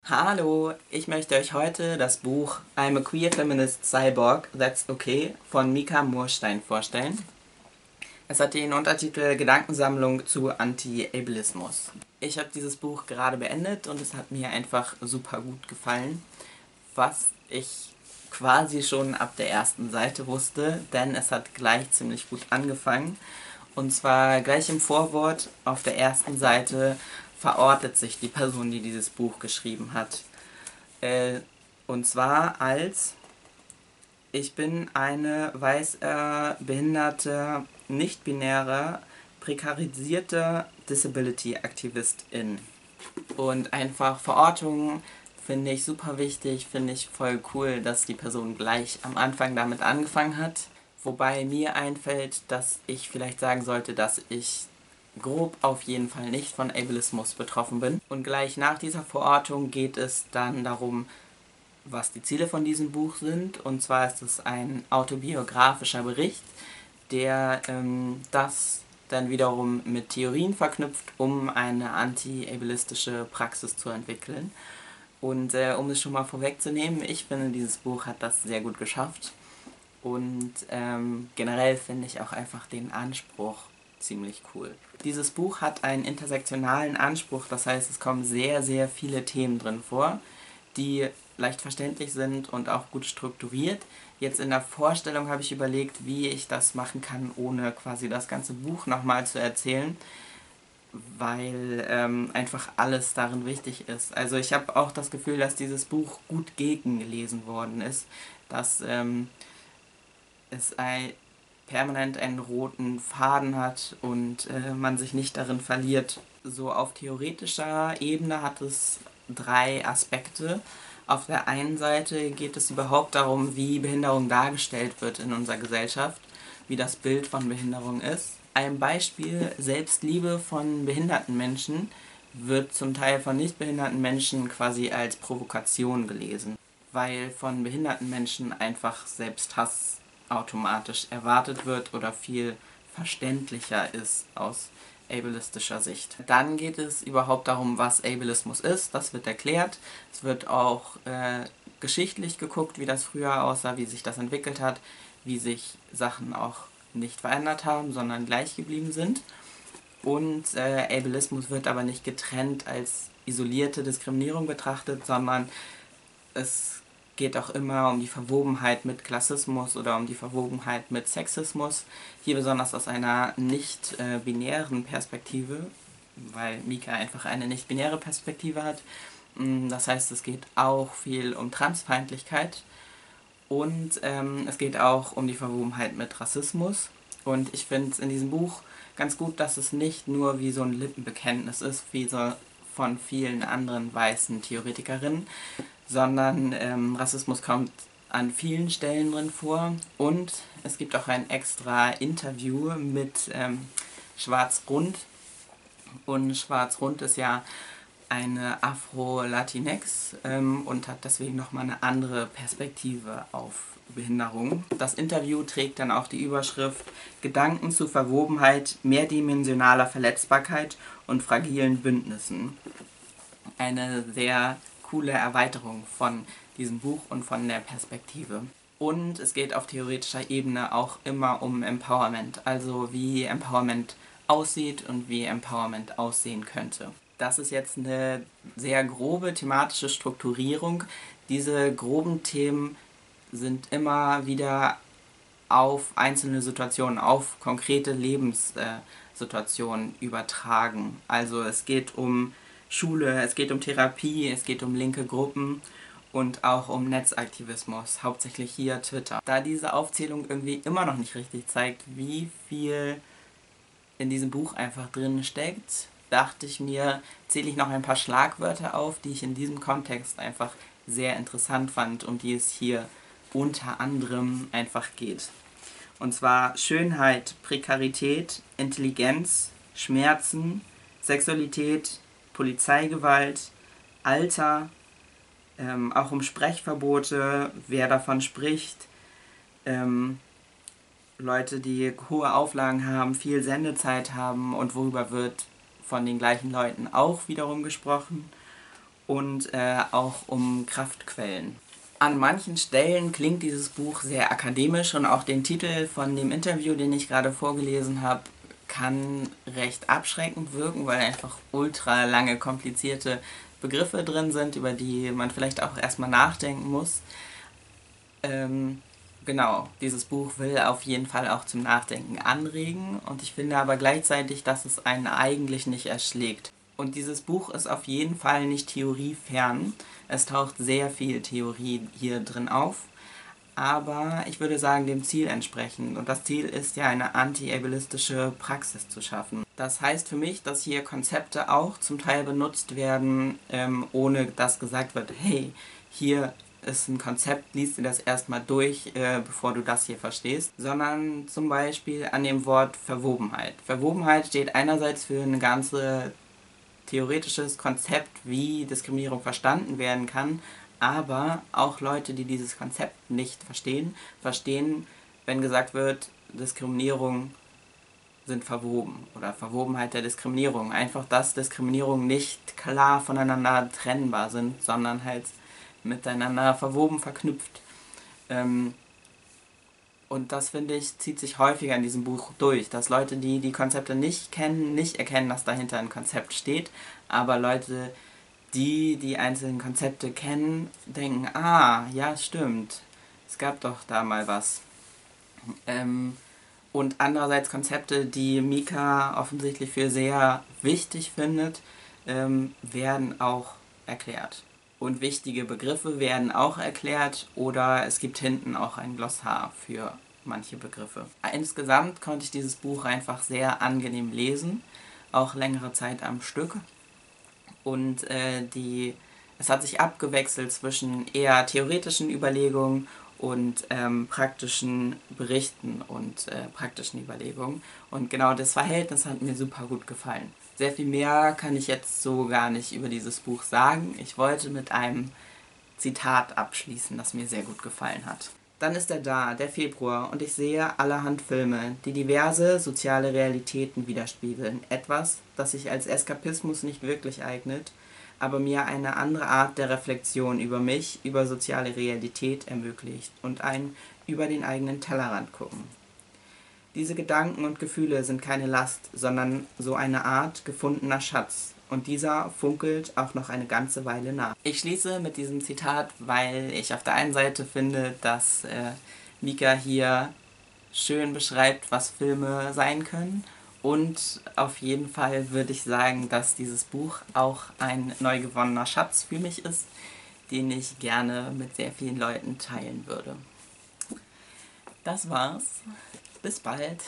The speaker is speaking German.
Hallo, ich möchte euch heute das Buch I'm a Queer Feminist Cyborg, That's Okay von Mika Murstein vorstellen. Es hat den Untertitel Gedankensammlung zu Anti-Ableismus. Ich habe dieses Buch gerade beendet und es hat mir einfach super gut gefallen, was ich quasi schon ab der ersten Seite wusste, denn es hat gleich ziemlich gut angefangen. Und zwar gleich im Vorwort auf der ersten Seite verortet sich die Person, die dieses Buch geschrieben hat. Und zwar als: Ich bin eine behinderte, nicht-binäre, prekarisierte Disability-Aktivistin. Und einfach Verortungen finde ich super wichtig, finde ich voll cool, dass die Person gleich am Anfang damit angefangen hat. Wobei mir einfällt, dass ich vielleicht sagen sollte, dass ich grob auf jeden Fall nicht von Ableismus betroffen bin. Und gleich nach dieser Verortung geht es dann darum, was die Ziele von diesem Buch sind. Und zwar ist es ein autobiografischer Bericht, der das dann wiederum mit Theorien verknüpft, um eine anti-ableistische Praxis zu entwickeln. Und um es schon mal vorwegzunehmen, ich finde, dieses Buch hat das sehr gut geschafft. Und generell finde ich auch einfach den Anspruch ziemlich cool. Dieses Buch hat einen intersektionalen Anspruch, das heißt, es kommen sehr, sehr viele Themen drin vor, die leicht verständlich sind und auch gut strukturiert. Jetzt in der Vorstellung habe ich überlegt, wie ich das machen kann, ohne quasi das ganze Buch nochmal zu erzählen, weil einfach alles darin wichtig ist. Also ich habe auch das Gefühl, dass dieses Buch gut gegengelesen worden ist, dass es permanent einen roten Faden hat und man sich nicht darin verliert. So auf theoretischer Ebene hat es drei Aspekte. Auf der einen Seite geht es überhaupt darum, wie Behinderung dargestellt wird in unserer Gesellschaft, wie das Bild von Behinderung ist. Ein Beispiel: Selbstliebe von behinderten Menschen wird zum Teil von nicht behinderten Menschen quasi als Provokation gelesen, weil von behinderten Menschen einfach Selbsthass automatisch erwartet wird oder viel verständlicher ist aus ableistischer Sicht. Dann geht es überhaupt darum, was Ableismus ist. Das wird erklärt. Es wird auch geschichtlich geguckt, wie das früher aussah, wie sich das entwickelt hat, wie sich Sachen auch nicht verändert haben, sondern gleich geblieben sind. Und Ableismus wird aber nicht getrennt als isolierte Diskriminierung betrachtet, sondern es geht auch immer um die Verwobenheit mit Klassismus oder um die Verwobenheit mit Sexismus. Hier besonders aus einer nicht-binären Perspektive, weil Mika einfach eine nicht-binäre Perspektive hat. Das heißt, es geht auch viel um Transfeindlichkeit und es geht auch um die Verwobenheit mit Rassismus. Und ich finde es in diesem Buch ganz gut, dass es nicht nur wie so ein Lippenbekenntnis ist, wie so von vielen anderen weißen Theoretikerinnen, sondern Rassismus kommt an vielen Stellen drin vor. Und es gibt auch ein extra Interview mit Schwarz-Rund. Und Schwarz-Rund ist ja eine Afro-Latinx und hat deswegen nochmal eine andere Perspektive auf Behinderung. Das Interview trägt dann auch die Überschrift Gedanken zu Verwobenheit, mehrdimensionaler Verletzbarkeit und fragilen Bündnissen. Eine sehr coole Erweiterung von diesem Buch und von der Perspektive. Und es geht auf theoretischer Ebene auch immer um Empowerment, also wie Empowerment aussieht und wie Empowerment aussehen könnte. Das ist jetzt eine sehr grobe thematische Strukturierung. Diese groben Themen sind immer wieder auf einzelne Situationen, auf konkrete Lebenssituationen übertragen. Also es geht um Schule, es geht um Therapie, es geht um linke Gruppen und auch um Netzaktivismus, hauptsächlich hier Twitter. Da diese Aufzählung irgendwie immer noch nicht richtig zeigt, wie viel in diesem Buch einfach drin steckt, dachte ich mir, zähle ich noch ein paar Schlagwörter auf, die ich in diesem Kontext einfach sehr interessant fand, um die es hier unter anderem einfach geht. Und zwar Schönheit, Prekarität, Intelligenz, Schmerzen, Sexualität, Polizeigewalt, Alter, auch um Sprechverbote, wer davon spricht, Leute, die hohe Auflagen haben, viel Sendezeit haben und worüber wird von den gleichen Leuten auch wiederum gesprochen. und auch um Kraftquellen. An manchen Stellen klingt dieses Buch sehr akademisch und auch den Titel von dem Interview, den ich gerade vorgelesen habe, kann recht abschreckend wirken, weil einfach ultra lange, komplizierte Begriffe drin sind, über die man vielleicht auch erstmal nachdenken muss. Genau, dieses Buch will auf jeden Fall auch zum Nachdenken anregen und ich finde aber gleichzeitig, dass es einen eigentlich nicht erschlägt. Und dieses Buch ist auf jeden Fall nicht theoriefern. Es taucht sehr viel Theorie hier drin auf, aber ich würde sagen dem Ziel entsprechend. Und das Ziel ist ja eine anti-ableistische Praxis zu schaffen. Das heißt für mich, dass hier Konzepte auch zum Teil benutzt werden, ohne dass gesagt wird, hey, hier ist ein Konzept, liest dir das erstmal durch, bevor du das hier verstehst, sondern zum Beispiel an dem Wort Verwobenheit. Verwobenheit steht einerseits für ein ganzes theoretisches Konzept, wie Diskriminierung verstanden werden kann, aber auch Leute, die dieses Konzept nicht verstehen, wenn gesagt wird, Diskriminierung sind verwoben oder Verwobenheit der Diskriminierung. Einfach, dass Diskriminierungen nicht klar voneinander trennbar sind, sondern halt miteinander verwoben, verknüpft. Und das, finde ich, zieht sich häufiger in diesem Buch durch, dass Leute, die die Konzepte nicht kennen, nicht erkennen, dass dahinter ein Konzept steht, aber Leute, die die einzelnen Konzepte kennen, denken, ah, ja, stimmt, es gab doch da mal was. Und andererseits Konzepte, die Mika offensichtlich für sehr wichtig findet, werden auch erklärt. Und wichtige Begriffe werden auch erklärt oder es gibt hinten auch ein Glossar für manche Begriffe. Insgesamt konnte ich dieses Buch einfach sehr angenehm lesen, auch längere Zeit am Stück. Und es hat sich abgewechselt zwischen eher theoretischen Überlegungen und praktischen Berichten und praktischen Überlegungen. Und genau das Verhältnis hat mir super gut gefallen. Sehr viel mehr kann ich jetzt so gar nicht über dieses Buch sagen. Ich wollte mit einem Zitat abschließen, das mir sehr gut gefallen hat. Dann ist er da, der Februar, und ich sehe allerhand Filme, die diverse soziale Realitäten widerspiegeln. Etwas, das sich als Eskapismus nicht wirklich eignet, aber mir eine andere Art der Reflexion über mich, über soziale Realität ermöglicht und ein über den eigenen Tellerrand gucken. Diese Gedanken und Gefühle sind keine Last, sondern so eine Art gefundener Schatz. Und dieser funkelt auch noch eine ganze Weile nach. Ich schließe mit diesem Zitat, weil ich auf der einen Seite finde, dass Mika hier schön beschreibt, was Filme sein können. Und auf jeden Fall würde ich sagen, dass dieses Buch auch ein neu gewonnener Schatz für mich ist, den ich gerne mit sehr vielen Leuten teilen würde. Das war's. Bis bald.